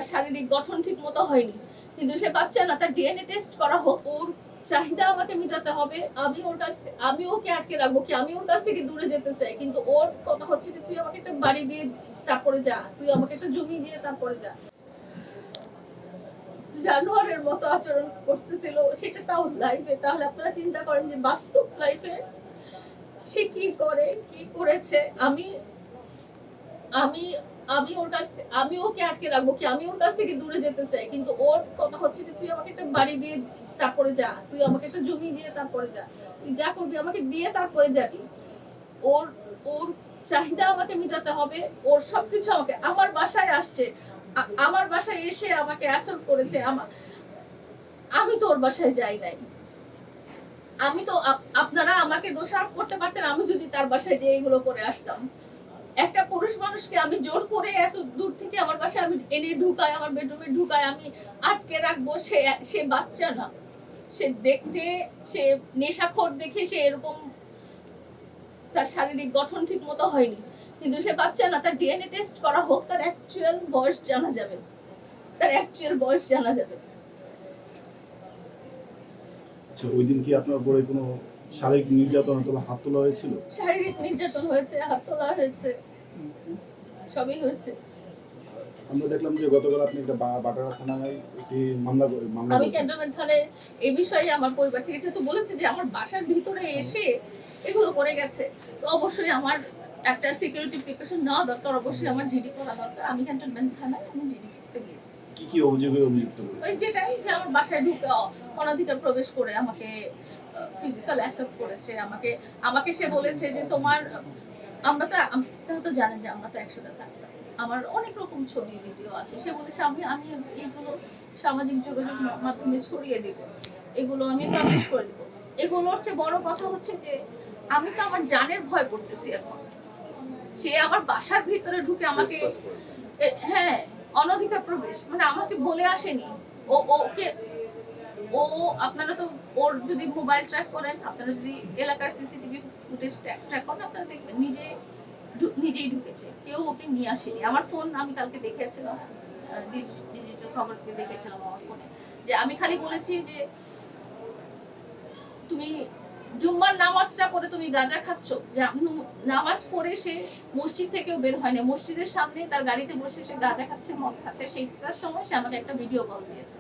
তার শারীরিক গঠন ঠিক মতো হয়নি, কিন্তু সে বাচ্চা না, তার ডিএনএ টেস্ট করা হোক, ওর চাহিদা আমাকে মেটাতে হবে। আমি ওকে আটকে রাখবো কি? আমি ওর কাছ থেকে দূরে যেতে চাই, কিন্তু ওর কথা হচ্ছে যে তুই আমাকে একটা বাড়ি দিয়ে তারপরে যা, তুই আমাকে একটা জমি দিয়ে তারপরে যা। জানোয়ারের মতো আচরণ করতেছিল, সেটা তাও লাইফে। তাহলে আপনারা চিন্তা করেন যে বাস্তব লাইফে সে কি করে, কি করেছে। আমি আমি আমি ওর কাছ আমি ওকে আটকে রাখবো কি? আমি ওর কাছ থেকে দূরে যেতে চাই, কিন্তু ওর কথা হচ্ছে যে তুই আমাকে একটা বাড়ি দিয়ে তারপরে যা, তুই আমাকে একটা জমি দিয়ে তারপরে যা, তুই যা করবি আমাকে দিয়ে তারপরে যাবি। ওর ওর চাহিদা আমাকে মেটাতে হবে, ওর সবকিছু আমাকে। আমার বাসায় আসছে, আমার বাসায় এসে আমাকে অ্যাসল্ট করেছে। আমি তো ওর বাসায় যাই নাই। আমি তো আপনারা আমাকে দোষারোপ করতে পারতেন আমি যদি তার বাসায় যেয়ে এগুলো করে আসতাম। একটা পুরুষ মানুষকে আমি জোর করে এত দূর থেকে আমার বাসায় আমি এনে ঢুকাই, আমার বেডরুমে ঢুকাই, আমি আটকে রাখবো? সে বাচ্চা না, সে দেখতে, সে নেশাখোর দেখে সে এরকম, তার শারীরিক গঠন ঠিক মতো হয়নি, কিন্তু সে বাচ্চা না। তার ডিএনএ টেস্ট করা হোক, তার অ্যাকচুয়াল বয়স জানা যাবে, তার অ্যাকচুয়াল বয়স জানা যাবে। আচ্ছা, ওই দিন কি আপনার উপরে কোনো শারীরিক নির্যাতন অথবা হাত তোলা হয়েছিল? শারীরিক নির্যাতন হয়েছে, হাত তোলা হয়েছে, সবই হয়েছে। আমরা দেখলাম যে গতকাল আপনি একটা বাটারা থানায় একটি মামলা আমি ক্যান্টনমেন্ট থানায় এই বিষয়ে আমার পরিবার থেকে যেহেতু বলেছে যে আমার বাসার ভিতরে এসে এগুলো করে গেছে, তো অবশ্যই আমার একটা সিকিউরিটি প্রিকশন নেওয়া দরকার, অবশ্যই আমার জিডি করা দরকার। আমি ক্যান্টনমেন্ট থানায় আমি জিডি করতে গিয়েছি। কি অভিযোগে অভিযুক্ত করেছে? ওই যেটাই, যে আমার বাসায় ঢুকে অনধিকার প্রবেশ করে আমাকে ফিজিক্যাল অ্যাসল্ট করেছে। আমাকে সে বলেছে যে তোমার, আপনারা তো জানেন যে আমরা তো একসাথে থাকতাম, আমার অনেক রকম ছবি ভিডিও আছে। সে বলেছে আমি এইগুলো সামাজিক যোগাযোগ মাধ্যমে ছড়িয়ে দেব, এগুলো আমি পাবলিশ করে দেব। এগুলোর চেয়ে বড় কথা হচ্ছে যে আমি তো আমার জানের ভয় করতেছি এখন। সে আমার বাসার ভিতরে ঢুকে আমাকে, হ্যাঁ, অনধিকার প্রবেশ, মানে আমাকে বলে আসেনি। ওকে আপনারা তো ওর যদি মোবাইল ট্র্যাক করেন, আপনারা যদি এলাকার সিসিটিভি ফুটেজ ট্র্যাক করেন, আপনারা দেখবেন নিজেই ঢুকেছে, কেউ ওকে নিয়ে আসেনি। আমার ফোন আমি কালকে দেখেছিলাম, ডিজিটাল খবরকে দেখেছিলাম আমার ফোনে, যে আমি খালি বলেছি যে তুমি জুম্মার নামাজটা পড়ে তুমি গাঁজা খাচ্ছ। যে নামাজ পড়ে সে মসজিদ থেকেও বের হয় না, মসজিদের সামনে তার গাড়িতে বসে সে গাঁজা খাচ্ছে, মদ খাচ্ছে। সেইটার সময় সে আমাকে একটা ভিডিও কল দিয়েছে।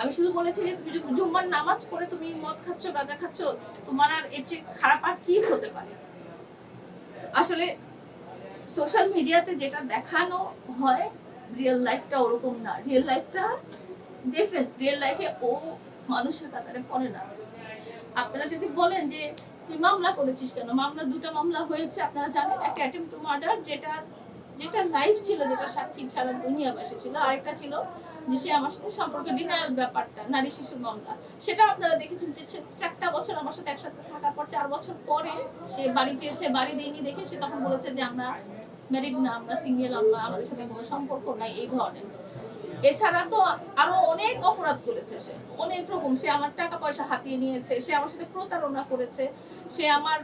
আমি শুধু বলেছি যে তুমি জুম্মার নামাজ পড়ে তুমি মদ খাচ্ছ, গাঁজা খাচ্ছ, তোমার আর এর চেয়ে খারাপ আর কি হতে পারে? আসলে সোশ্যাল মিডিয়াতে যেটা দেখানো হয়, রিয়েল লাইফটা ওরকম না। রিয়েল লাইফটা ডিফারেন্ট। রিয়েল লাইফে ও মানুষের কাতারে পড়ে না। আপনারা যদি বলেন যে তুই মামলা করেছিস কেন, মামলা দুটো মামলা হয়েছে আপনারা জানেন। একটা অ্যাটেম্প টু মার্ডার, যেটা লাইফ ছিল, যেটা সাক্ষী ছাড়া দুনিয়াবাসী ছিল। আরেকটা ছিল যে সে আমার সাথে সম্পর্ক ডিনায়াল ব্যাপারটা, নারী শিশু মামলা। সেটা আপনারা দেখেছেন যে 4টা বছর আমার সাথে একসাথে থাকার পর 4 বছর পরে সে বাড়ি চেয়েছে, বাড়ি দেয়নি দেখে সে তখন বলেছে যে আমরা ম্যারিড না, আমরা সিঙ্গেল, আমাদের সাথে কোনো সম্পর্ক নাই, এই ধরনের। এছাড়া তো আরো অনেক অপরাধ করেছে সে, অনেক রকম। সে আমার টাকা পয়সা হাতিয়ে নিয়েছে, সে আমার সাথে প্রতারণা করেছে, সে আমার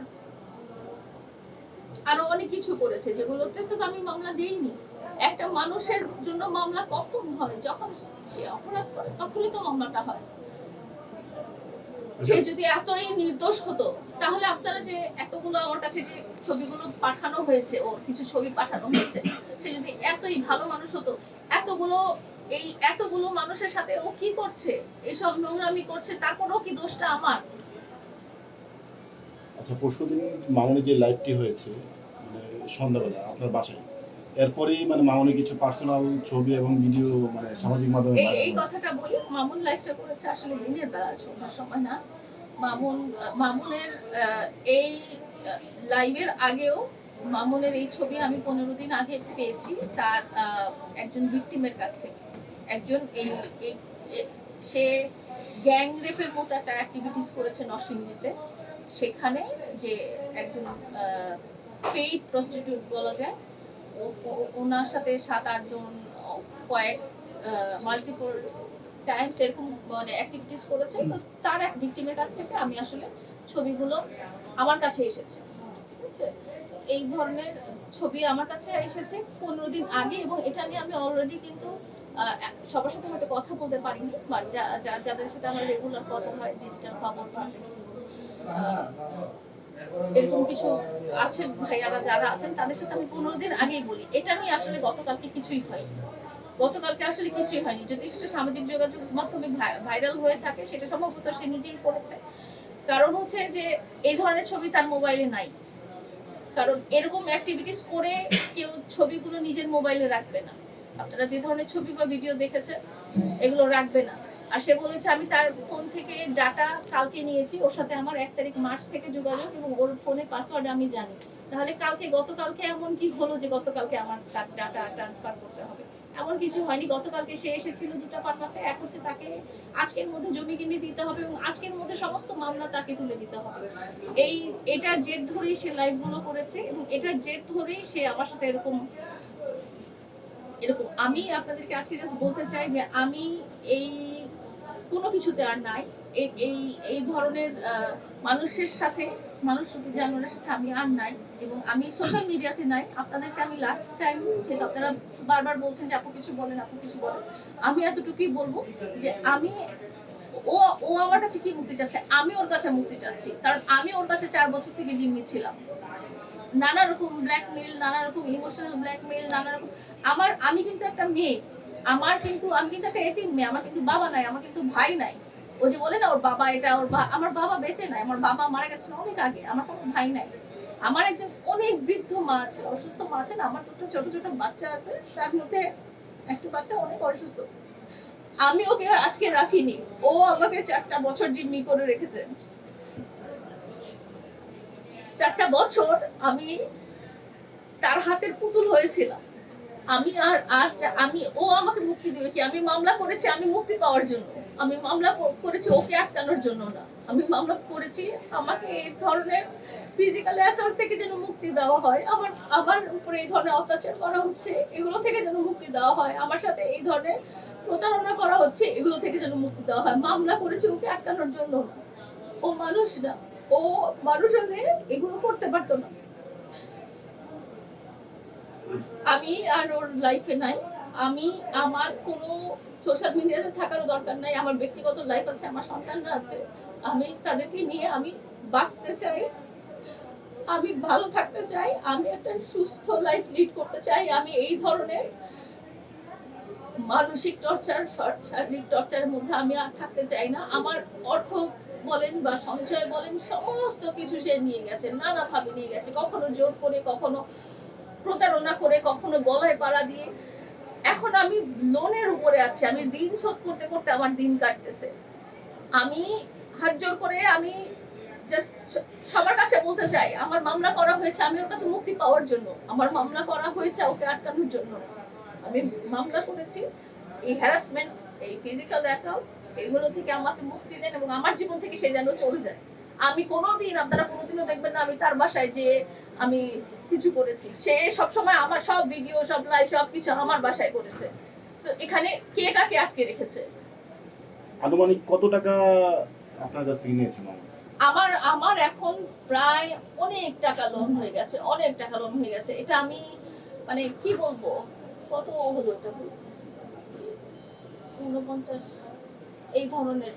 আরো অনেক কিছু করেছে, যেগুলোতে তো আমি মামলা দেইনি। একটা মানুষের জন্য মামলা কখন হয়? যখন সে অপরাধ করে, তখনই তো মামলাটা হয়। সে যদি এতই নির্দোষ হতো, তাহলে আপনারা যে এতগুলো আমার কাছে যে ছবিগুলো পাঠানো হয়েছে, ওর কিছু ছবি পাঠানো হয়েছে, সে যদি এতই ভালো মানুষ হতো, এতগুলো মানুষের সাথে ও কি করছে? এইসব নোংরামি করছে, তারপরেও কি দোষটা আমার? আচ্ছা, পরশুদিন মামনি যে লাইভটি হয়েছে মানে সন্ধ্যাবেলা আপনার বাসায়, এরপরেই মানে মামনি কিছু পার্সোনাল ছবি এবং ভিডিও মানে সামাজিক মাধ্যমে এই কথাটা বলি, মামুন লাইভটা করেছে আসলে দিনের বেলা, সন্ধ্যার সময় না। মামুনের এই লাইভের আগেও মামুনের এই ছবি আমি 15 দিন আগে পেয়েছি তার একজন ভিকটিমের কাছ থেকে। একজন সে গ্যাং রেপের মতো একটা অ্যাক্টিভিটিস করেছে নরসিংদীতে। সেখানে যে একজন পেইড প্রস্টিটিউট বলা যায়, ওনার সাথে 7-8 জন কয়েক মাল্টিপল টাইমস এরকম মানে অ্যাক্টিভিটিস করেছে। তো তার এক ভিকটিমের কাছ থেকে আমি আসলে ছবিগুলো আমার কাছে এসেছে, ঠিক আছে? তো এই ধরনের ছবি আমার কাছে এসেছে 15 দিন আগে, এবং এটা নিয়ে আমি অলরেডি কিন্তু সবার সাথে হয়তো কথা বলতে পারিনি, বাট যাদের সাথে আমার রেগুলার কথা হয়, ডিজিটাল খবর বা নিউজ, এরকম কিছু আছে ভাইয়ারা যারা আছেন, তাদের সাথে আমি 15 দিন আগেই বলি এটা নিয়ে আসলে গতকালকে কিছুই হয়নি। গতকালকে আসলে কিছুই হয়নি। যদি সেটা সামাজিক যোগাযোগ মাধ্যমে ভাইরাল হয়ে থাকে, সেটা সম্ভবত সে নিজেই করেছে। কারণ হচ্ছে যে এই ধরনের ছবি তার মোবাইলে নাই। কারণ এরকম অ্যাক্টিভিটিস করে কেউ ছবিগুলো নিজের মোবাইলে রাখবে না। আপনারা যে ধরনের ছবি বা ভিডিও দেখেছেন এগুলো রাখবে না। আর সে বলেছে আমি তার ফোন থেকে ডাটা কালকে নিয়েছি, ওর সাথে আমার 1 তারিখ মার্চ থেকে যোগাযোগ এবং ওর ফোনের পাসওয়ার্ড আমি জানি। তাহলে গতকালকে এমন কি হলো যে গতকালকে আমার তার ডাটা ট্রান্সফার করতে হবে? এমন কিছু হয়নি। গতকালকে সে এসেছিল দুটো পারপাসে। এক হচ্ছে তাকে আজকের মধ্যে জমি কিনে দিতে হবে এবং আজকের মধ্যে সমস্ত মামলা তাকে তুলে দিতে হবে। এটার জের ধরেই সে লাইভগুলো করেছে এবং এটার জের ধরেই সে আমার সাথে এরকম আমি আপনাদেরকে আজকে জাস্ট বলতে চাই যে আমি এই কোনো কিছুতে আর নাই। এই ধরনের মানুষের সাথে, মানুষ জানোয়ারের সাথে আমি আর নাই এবং আমি সোশ্যাল মিডিয়াতে নাই। আপনাদেরকে আমি লাস্ট টাইম, যেহেতু আপনারা বারবার বলছেন যে আপু কিছু বলেন, আপু কিছু বলেন, আমি এতটুকুই বলবো যে ও আমার কাছে কি মুক্তি চাচ্ছে, আমি ওর কাছে মুক্তি চাচ্ছি। কারণ আমি ওর কাছে 4 বছর থেকে জিম্মি ছিলাম। নানা রকম ব্ল্যাকমেল, নানা রকম ইমোশনাল ব্ল্যাকমেল, নানা রকম। আমি কিন্তু একটা মেয়ে, আমি কিন্তু একটা এতিম মেয়ে। আমার কিন্তু বাবা নাই, আমার কিন্তু ভাই নাই। ও যে বলে না ওর বাবা এটা, আমার বাবা বেঁচে নাই, আমার বাবা মারা গেছেন অনেক আগে, আমার কোনো ভাই নাই। আমার একজন অনেক বৃদ্ধ মা আছে, অসুস্থ মা আছে না, আমার দুটো ছোট ছোট বাচ্চা আছে, তার মধ্যে একটা বাচ্চা অনেক অসুস্থ। আমি ওকে আটকে রাখিনি, ও আমাকে 4টা বছর জিম্মি করে রেখেছে। 4টা বছর আমি তার হাতের পুতুল হয়েছিলাম। ও আমাকে মুক্তি দেবে কি? আমি মামলা করেছি আমি মুক্তি পাওয়ার জন্য। আমি মামলা করেছি ওকে আটকানোর জন্য না। আমি মামলা করেছি আমাকে এই ধরনের ফিজিক্যাল অ্যাসল্ট থেকে যেন মুক্তি দেওয়া হয়। আমার উপরে এই ধরনের অত্যাচার করা হচ্ছে, এগুলো থেকে যেন মুক্তি দেওয়া হয়। আমার সাথে এই ধরনের প্রতারণা করা হচ্ছে, এগুলো থেকে যেন মুক্তি দেওয়া হয়। মামলা করেছি ওকে আটকানোর জন্য না। ও মানুষ না, ও মানুষ হলে এগুলো করতে পারতো না। আমি আর ওর লাইফে নাই। আমার কোনো সোশ্যাল মিডিয়াতে থাকারও দরকার নাই। আমার ব্যক্তিগত লাইফ আছে, আমার সন্তানরা আছে। আমি তাদেরকে নিয়ে আমি বাঁচতে চাই, আমি ভালো থাকতে চাই, আমি একটা সুস্থ লাইফ লিড করতে চাই। আমি এই ধরনের মানসিক টর্চার, শারীরিক টর্চারের মধ্যে আমি আর থাকতে চাই না। আমার অর্থ বলেন বা সঞ্চয় বলেন, সমস্ত কিছু সে নিয়ে গেছে, নানাভাবে নিয়ে গেছে। কখনো জোর করে, কখনো প্রতারণা করে, কখনো গলায় পাড়া দিয়ে। এখন আমি লোনের উপরে আছি, আমি ঋণ শোধ করতে করতে আমার দিন কাটতেছে। আমি হাত জোর করে আমি জাস্ট সবার কাছে বলতে চাই, আমার মামলা করা হয়েছে আমি ওর কাছে মুক্তি পাওয়ার জন্য। আমার মামলা করা হয়েছে ওকে আটকানোর জন্য। আমি মামলা করেছি এই হ্যারাসমেন্ট, এই ফিজিক্যাল অ্যাসল্ট, এগুলো থেকে আমাকে মুক্তি দেন এবং আমার জীবন থেকে সে যেন চলে যায়। আপনারা কোনোদিনও দেখবেন না আমি তার বাসায় যে আমি কিছু করেছি। সে সবসময় আমার সব ভিডিও, সব লাইভ, সবকিছু আমার বাসায় করেছে। তো এখানে কে কাকে আটকে রেখেছে? আনুমানিক কত টাকা আপনার কাছ থেকে নিয়েছে মামা? আমার এখন প্রায় অনেক টাকা লোন হয়ে গেছে, অনেক টাকা লোন হয়ে গেছে। এটা আমি মানে কি বলবো, কত হলো এটা, 49 এই ধরনের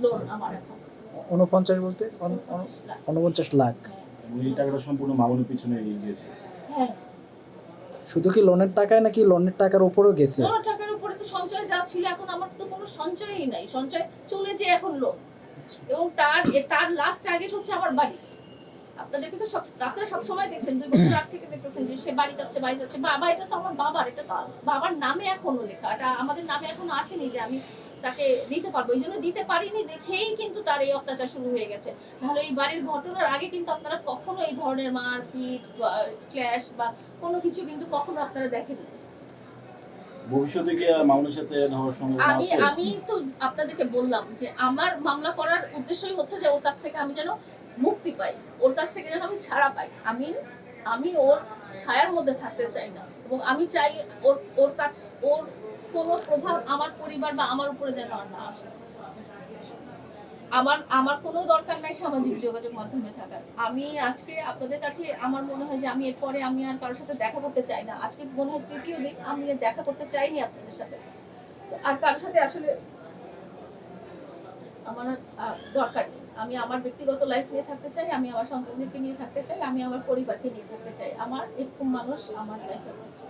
লোন আমার এখন। 49 বলতে 49 লাখ। এই টাকাটা সম্পূর্ণ মামুনের পিছনে গিয়েছে। হ্যাঁ, শুধু কি লোনের টাকায় নাকি লোনের টাকার উপরেও গেছে? লোনের টাকার উপরে তো সঞ্চয় যা ছিল, এখন আমার তো কোনো সঞ্চয়ই নাই। সঞ্চয় চলেছে এখন লোন। এবং তার লাস্ট টার্গেট হচ্ছে আমার বাড়ি। আপনারা সব সময় দেখছেন, 2 বছর আগ থেকে দেখতেছেন যে সে বাড়ি যাচ্ছে। বাবা, এটা তো আমার বাবার, এটা তো বাবার নামে এখনো লেখা, এটা আমাদের নামে এখনো আসেনি যে আমি তাকে দিতে পারবো। এই জন্য দিতে পারিনি দেখেই কিন্তু তার এই অত্যাচার শুরু হয়ে গেছে। তাহলে এই বাড়ির ঘটনার আগে কিন্তু আপনারা কখনো এই ধরনের মারপিট, ক্ল্যাশ বা কোনো কিছু কিন্তু কখনো আপনারা দেখেননি। ভবিষ্যতে কি মামুনের সাথে হওয়ার সম্ভাবনা আছে? আমি তো আপনাদেরকে বললাম যে আমার মামলা করার উদ্দেশ্যই হচ্ছে যে ওর কাছ থেকে আমি যেন মুক্তি পাই, ওর কাছ থেকে যেন আমি ছাড়া পাই। আমি ওর ছায়ার মধ্যে থাকতে চাই না এবং আমি চাই ওর কোনো প্রভাব আমার পরিবার বা আমার উপরে যেন আর না আসে। আমার কোনো দরকার নাই সামাজিক যোগাযোগ মাধ্যমে থাকার। আমি আজকে আপনাদের কাছে আমার মনে হয় যে আমি এরপরে আমি আর কারোর সাথে দেখা করতে চাই না। আজকে মনে হয় 3য় দিন, আমি দেখা করতে চাইনি আপনাদের সাথে। আর কারোর সাথে আসলে আমার দরকার নেই। আমি আমার ব্যক্তিগত লাইফ নিয়ে থাকতে চাই, আমি আমার সন্তানদেরকে নিয়ে থাকতে চাই, আমি আমার পরিবারকে নিয়ে থাকতে চাই। আমার এরকম মানুষ আমার লাইফে রয়েছে।